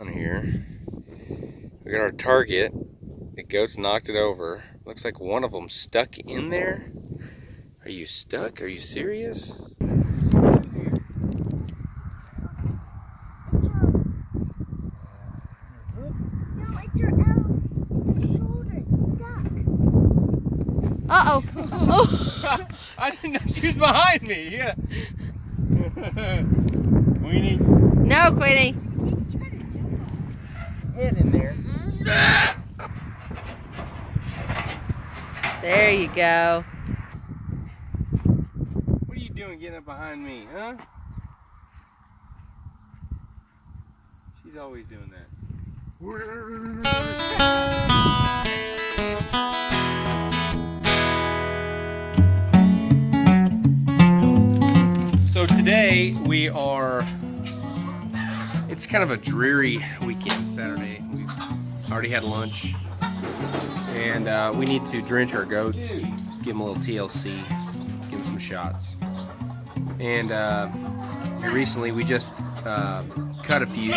On here, we got our target. The goats knocked it over. Looks like one of them stuck in there. Are you stuck? Are you serious? Uh-oh. Oh. I didn't know she was behind me. Yeah. Queenie. No, Queenie. Head in there. There you go. What are you doing getting up behind me, huh? She's always doing that. So today we are, it's kind of a dreary weekend, Saturday. We've already had lunch and we need to drench our goats, give them a little TLC, give them some shots. And recently we just cut a few,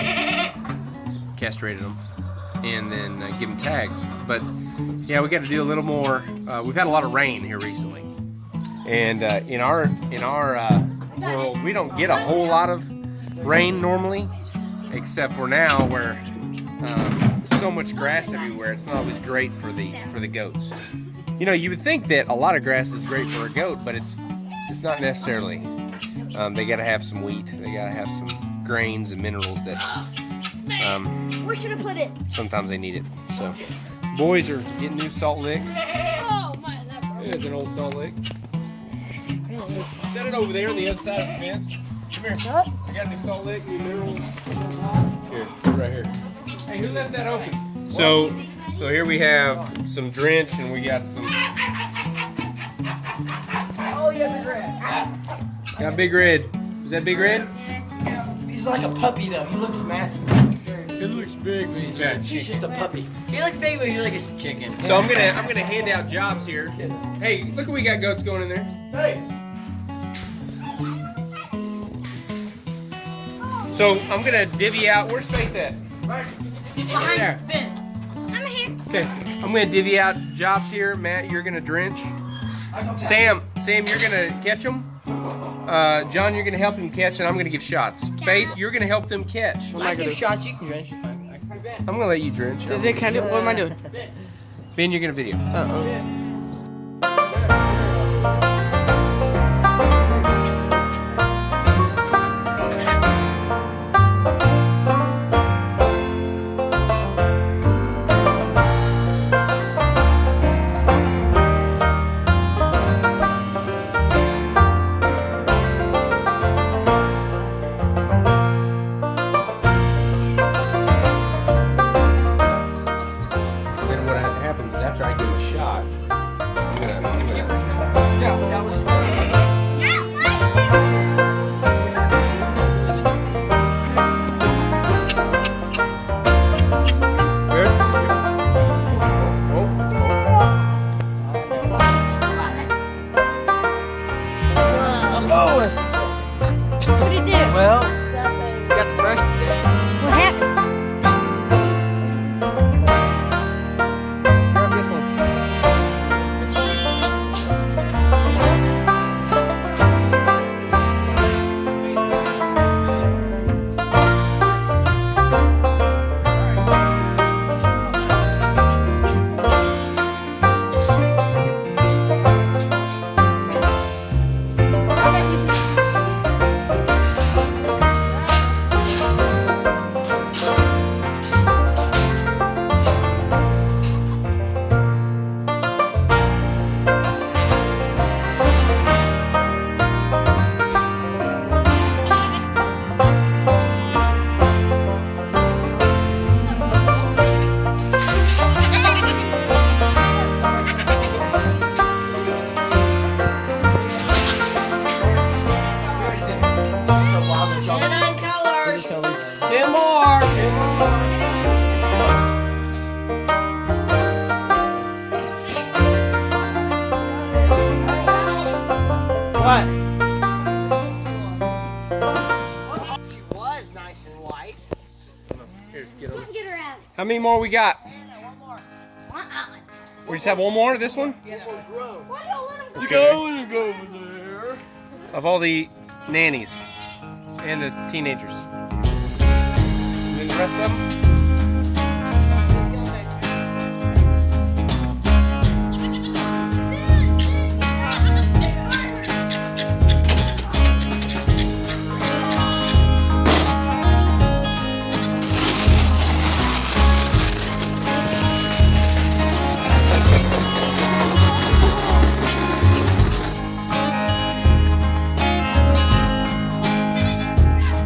castrated them, and then give them tags. But yeah, we got to do a little more. We've had a lot of rain here recently, and in our world, we don't get a whole lot of rain normally, except for now where there's so much grass everywhere. It's not always great for the goats. You know, you would think that a lot of grass is great for a goat, but it's not necessarily. They got to have some wheat. They got to have some grains and minerals that Where should I put it? sometimes they need it. So, boys are getting new salt licks. Oh my! There's an old salt lick. Set it over there on the other side of the fence. Come here. I got a new salt lick, new minerals. Here, right here. Hey, who left that open? So here we have some drench, and we got some. Oh yeah, Big Red. Got Big Red. Is that Big Red? He's like a puppy though. He looks massive. He looks big, but he's got He's chicken. just a puppy. He looks big, but he's like a chicken. So I'm gonna hand out jobs here. Hey, look what we got goats going in there. Hey. So I'm gonna divvy out. Where's Faith at? Right. There. I'm here. Okay, I'm gonna divvy out jobs here. Matt, you're gonna drench. Sam, you're gonna catch them. John, you're gonna help him catch, and I'm gonna give shots. Faith, you're gonna help them catch. I give shots. You can drench. I'm gonna let you drench. Can I do, what am I doing? Ben, you're gonna video. Then what happens is after I give a shot, You can get her out. How many more we got? Uh-uh. We just have one more. This one? Why don't let him go? Okay. go over there. Of all the nannies and the teenagers. And then the rest of them?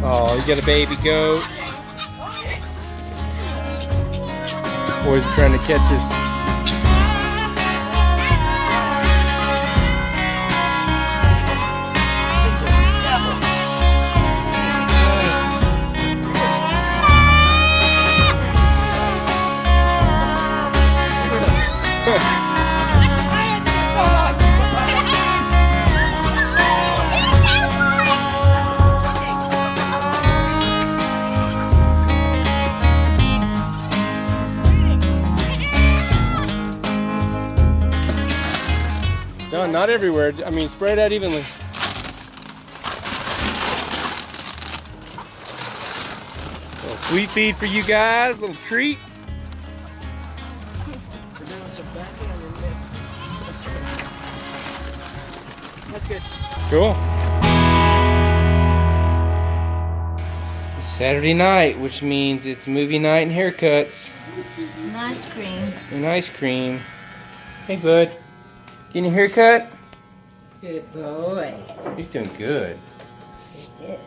Oh, you got a baby goat. Boys are trying to catch us. No, not everywhere. I mean, spread out evenly. Little sweet feed for you guys, little treat. We're doing some backing on your mitts. That's good. Cool. It's Saturday night, which means it's movie night and haircuts Ice cream. and ice cream. Hey, bud. Getting a haircut? Good boy. He's doing good. Yes.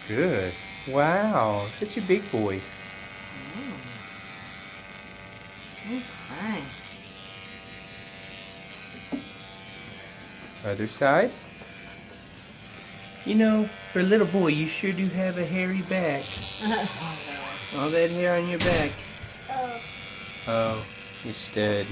Good. Wow, such a big boy. Fine. Other side. You know, for a little boy, you sure do have a hairy back. All that hair on your back. Oh. Oh, you stood.